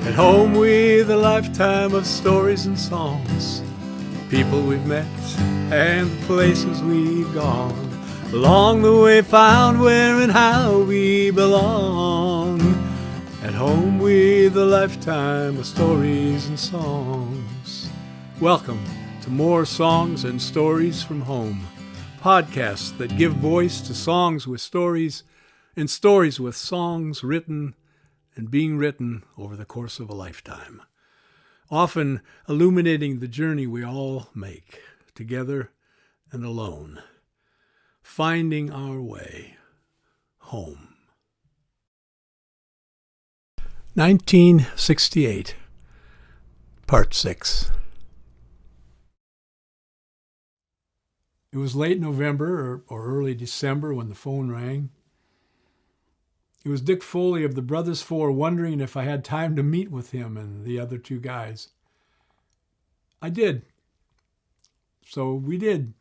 At home with a lifetime of stories and songs, people we've met and the places we've gone. Along the way found where and how we belong. At home with a lifetime of stories and songs. Welcome to more Songs and Stories from Home, podcasts that give voice to songs with stories and stories with songs written and being written over the course of a lifetime, often illuminating the journey we all make, together and alone, finding our way home. 1968, Part 6. It was late November or early December when the phone rang. It was Dick Foley of the Brothers Four wondering if I had time to meet with him and the other two guys. I did. So we did.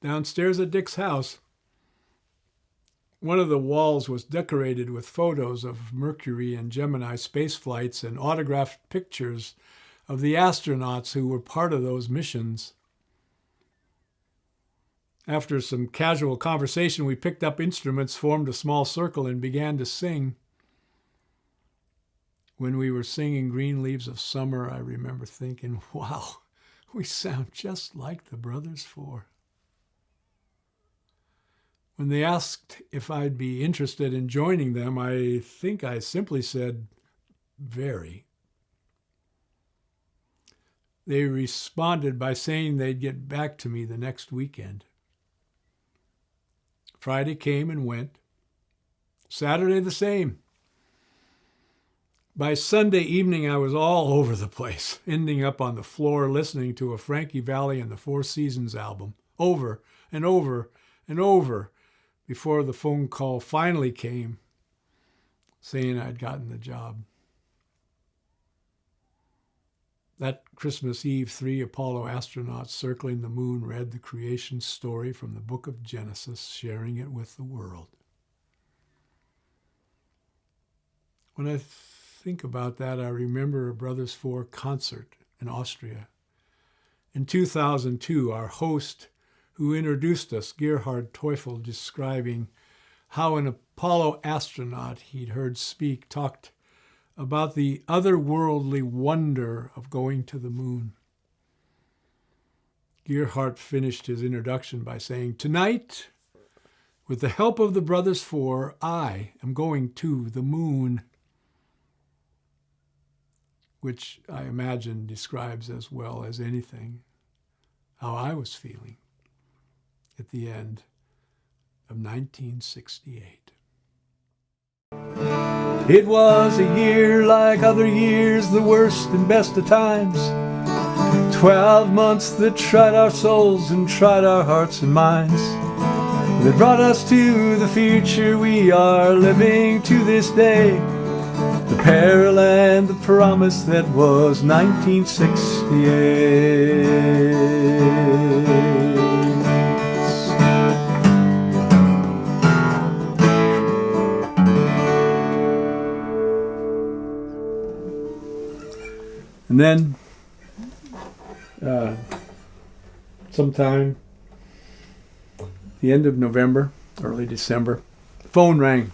Downstairs at Dick's house. One of the walls was decorated with photos of Mercury and Gemini space flights and autographed pictures of the astronauts who were part of those missions. After some casual conversation, we picked up instruments, formed a small circle, and began to sing. When we were singing Green Leaves of Summer, I remember thinking, wow, we sound just like the Brothers Four. When they asked if I'd be interested in joining them, I think I simply said, very. They responded by saying they'd get back to me the next weekend. Friday came and went. Saturday the same. By Sunday evening, I was all over the place, ending up on the floor listening to a Frankie Valli and the Four Seasons album, over and over and over, before the phone call finally came, saying I'd gotten the job. That Christmas Eve, 3 Apollo astronauts circling the moon read the creation story from the book of Genesis, sharing it with the world. When I think about that, I remember a Brothers Four concert in Austria. In 2002, our host who introduced us, Gerhard Teufel, describing how an Apollo astronaut he'd heard speak talked about the otherworldly wonder of going to the moon. Gerhard finished his introduction by saying, "Tonight, with the help of the Brothers Four, I am going to the moon," which I imagine describes as well as anything how I was feeling at the end of 1968. It was a year like other years, the worst and best of times. 12 months that tried our souls and tried our hearts and minds. That brought us to the future we are living to this day. The peril and the promise that was 1968. And then, sometime the end of November, early December, the phone rang.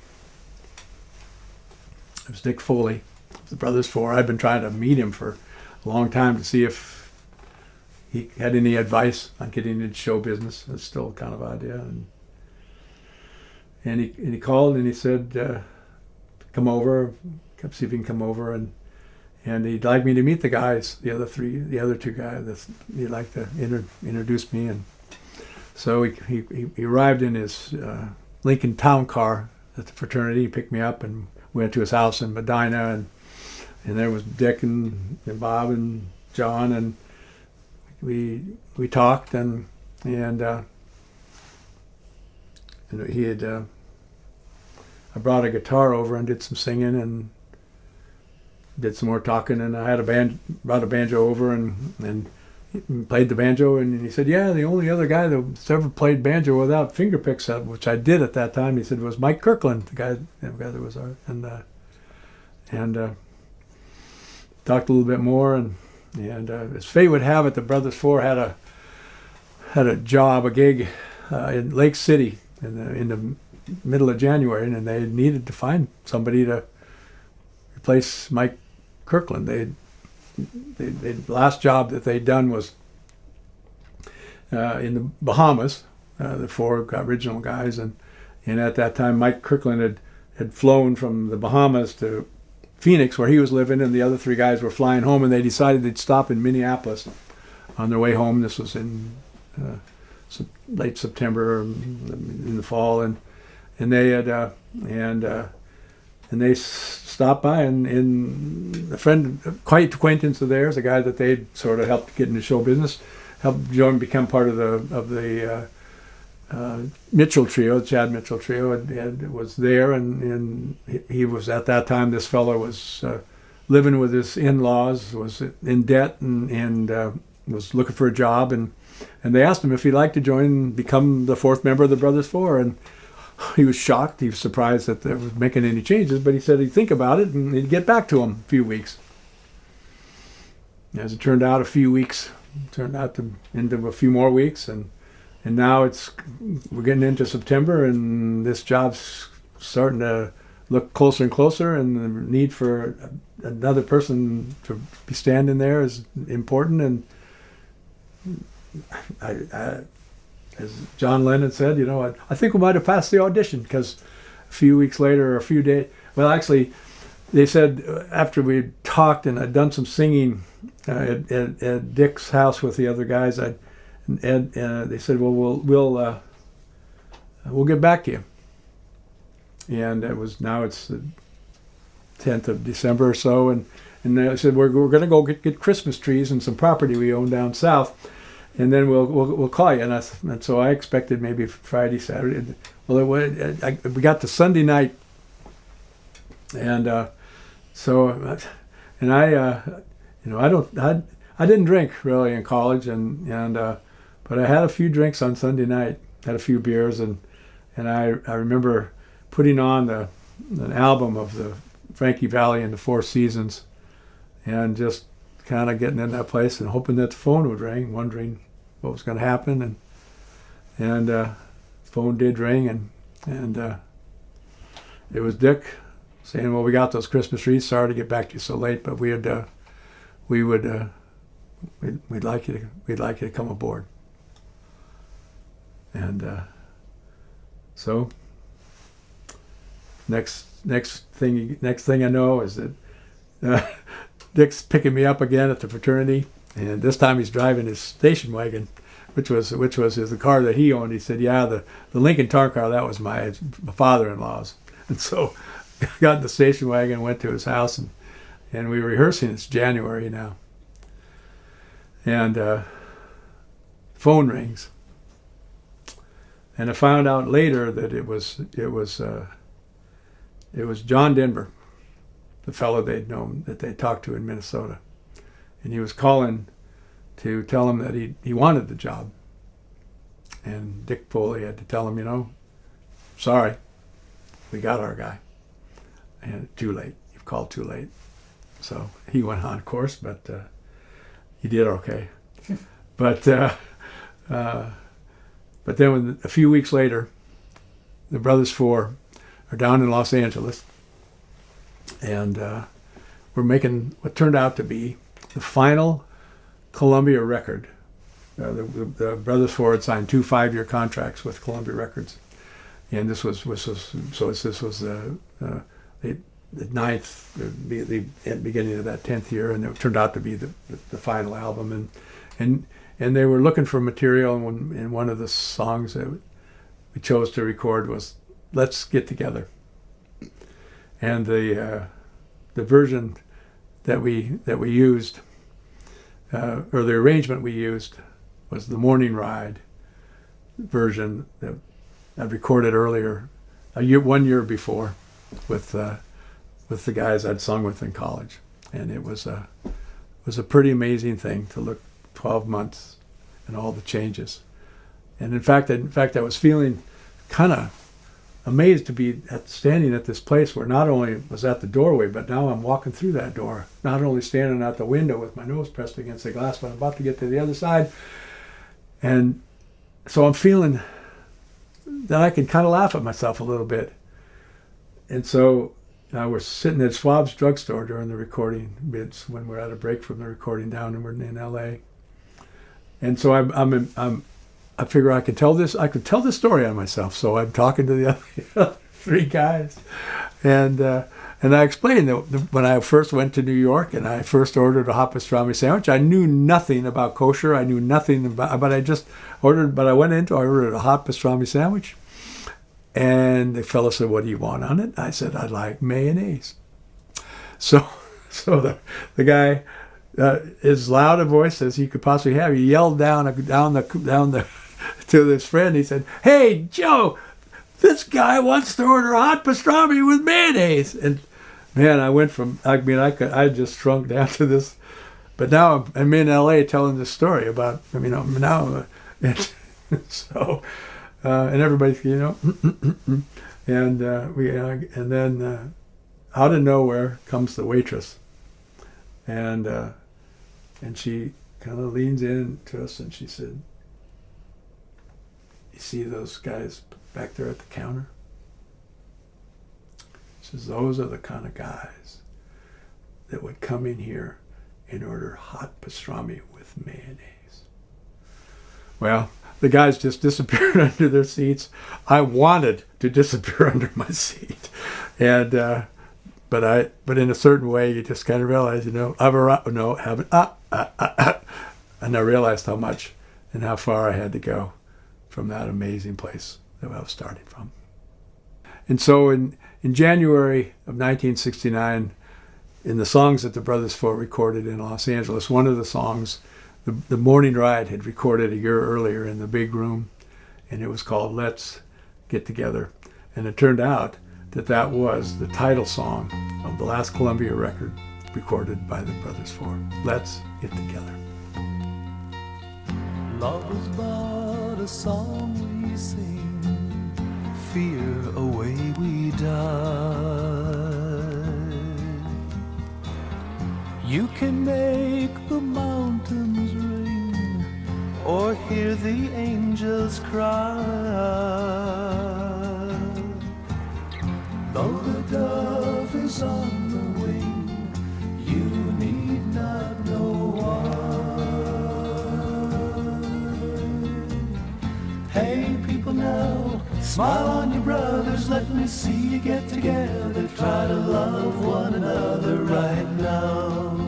It was Dick Foley, the Brothers Four. I'd been trying to meet him for a long time to see if he had any advice on getting into show business. It's still kind of an idea. And he called and he said, come over, see if he can come over, and he'd like me to meet the guys, the other two guys. He'd like to introduce me. And so he arrived in his Lincoln town car at the fraternity. He picked me up and went to his house in Medina. And there was Dick and Bob and John. And we talked. And he had, I brought a guitar over and did some singing and did some more talking, and I had brought a banjo over and played the banjo, and he said, yeah, the only other guy that's ever played banjo without finger picks, which I did at that time, he said, was Mike Kirkland, the guy that was our, and talked a little bit more, and as fate would have it, the Brothers Four had a gig in Lake City in the middle of January, and they needed to find somebody to replace Mike Kirkland. The last job that they'd done was in the Bahamas. The four original guys, and at that time Mike Kirkland had flown from the Bahamas to Phoenix, where he was living, and the other three guys were flying home, and they decided they'd stop in Minneapolis on their way home. This was in late September, in the fall, and they had and they stopped by, and a friend, quite acquaintance of theirs, a guy that they'd sort of helped get into show business, helped Jordan become part of the Mitchell Trio, the Chad Mitchell Trio, was there, and he was, at that time, this fellow was living with his in-laws, was in debt, and was looking for a job, and they asked him if he'd like to join and become the fourth member of the Brothers Four, and he was shocked. He was surprised that they were making any changes, but he said he'd think about it and he'd get back to him a few weeks. As it turned out, a few weeks turned out into a few more weeks, and now we're getting into September, and this job's starting to look closer and closer, and the need for another person to be standing there is important. And I as John Lennon said, I think we might have passed the audition, because a few weeks later, or a few days, well, actually, they said after we talked and I'd done some singing at Dick's house with the other guys, they said, well, we'll get back to you. And it's the 10th of December or so, and they said we're going to go get Christmas trees and some property we own down south, and then we'll call you. And so I expected maybe Friday, Saturday. Well, we got to Sunday night, and I didn't drink really in college, but I had a few drinks on Sunday night, had a few beers, and I remember putting on an album of the Frankie Valli and the Four Seasons, and just kind of getting in that place and hoping that the phone would ring, wondering what was going to happen, and the phone did ring, and it was Dick saying, "Well, we got those Christmas trees. Sorry to get back to you so late, but we'd like you to come aboard." And so next thing I know is that Dick's picking me up again at the fraternity, and this time he's driving his station wagon, which was the car that he owned. He said, "Yeah, the Lincoln Tar car, that was my father-in-law's." And so I got in the station wagon, went to his house, and we were rehearsing. It's January now, and phone rings, and I found out later that it was John Denver, the fellow they'd known, that they talked to in Minnesota, and he was calling to tell him that he wanted the job. And Dick Foley had to tell him, sorry, we got our guy, and too late. You've called too late. So he went on course, but he did okay. But then a few weeks later, the Brothers Four are down in Los Angeles, and we're making what turned out to be the final Columbia record. The Brothers Four had signed 2 5-year contracts with Columbia Records, and this was the ninth, the beginning of that 10th year, and it turned out to be the final album, and they were looking for material, and one of the songs that we chose to record was "Let's Get Together," and the version that we used, or the arrangement we used, was the Morning Ride version that I'd recorded earlier, 1 year before, with the guys I'd sung with in college, and it was a pretty amazing thing to look 12 months and all the changes. And in fact I was feeling kind of amazed to be standing at this place where not only was at the doorway, but now I'm walking through that door. Not only standing at the window with my nose pressed against the glass, but I'm about to get to the other side. And so I'm feeling that I can kind of laugh at myself a little bit. And so we're sitting at Schwab's drugstore during the recording bits when we're at a break from the recording down and we're in LA. And so I figure I could tell this story on myself. So I'm talking to the other three guys, and I explained that when I first went to New York and I first ordered a hot pastrami sandwich, I knew nothing about kosher. I knew nothing about, but I ordered a hot pastrami sandwich, and the fellow said, "What do you want on it?" I said, "I'd like mayonnaise." So the guy, as loud a voice as he could possibly have, he yelled down the to this friend. He said, "Hey, Joe, this guy wants to order a hot pastrami with mayonnaise." And man, I just shrunk down to this. But now I'm in LA telling this story about, now, so, and everybody's, and then out of nowhere comes the waitress, and she kind of leans in to us and she said, "You see those guys back there at the counter?" She says, "Those are the kind of guys that would come in here and order hot pastrami with mayonnaise." Well, the guys just disappeared under their seats. I wanted to disappear under my seat, and but in a certain way, you just kind of realize, haven't. And I realized how much and how far I had to go from that amazing place that I was starting from. And so in January of 1969, in the songs that the Brothers Four recorded in Los Angeles, one of the songs, the Morning Ride had recorded a year earlier in the big room, and it was called "Let's Get Together." And it turned out that was the title song of the last Columbia record recorded by the Brothers Four. Let's Get Together. Love is but a song we sing, fear away we die. You can make the mountains ring or hear the angels cry. Though the dove is on the wing, you need not know why. Hey people now, smile on your brothers, let me see you get together. Try to love one another right now.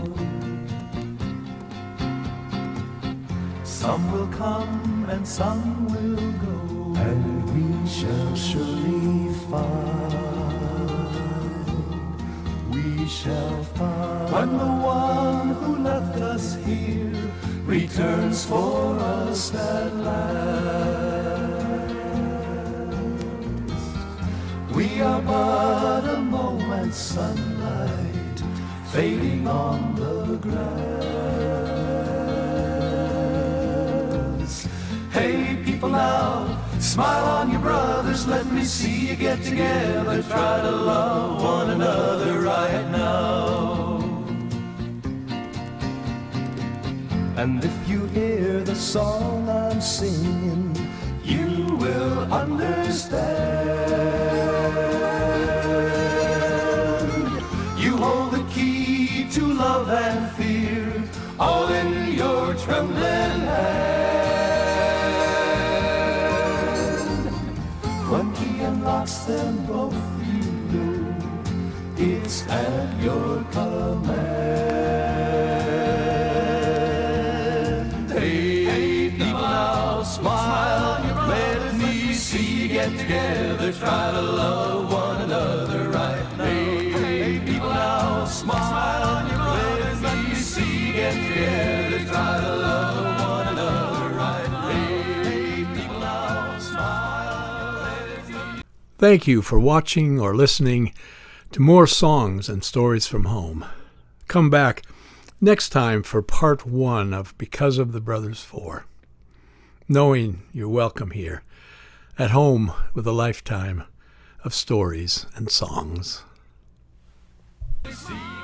Some will come and some will go, and we shall surely find. We shall find when the one who left us here returns for us at last. We are but a moment's sunlight fading on the grass. Hey people now, smile on your brothers, let me see you get together. Try to love one another right now. And if you hear the song I'm singing, you will understand. You hold the key to love and fear, all in your trembling hand. When he unlocks them both, you know it's at your command. Hey, people now, smile, let me see you get together. Try to love one another right now. Hey, people now, smile, let me see you get together. Try to love one another right now. Hey, people now, smile, let me. Thank you for watching or listening to more songs and stories from home. Come back next time for part 1 of Because of the Brothers Four. Knowing you're welcome here, at home with a lifetime of stories and songs. See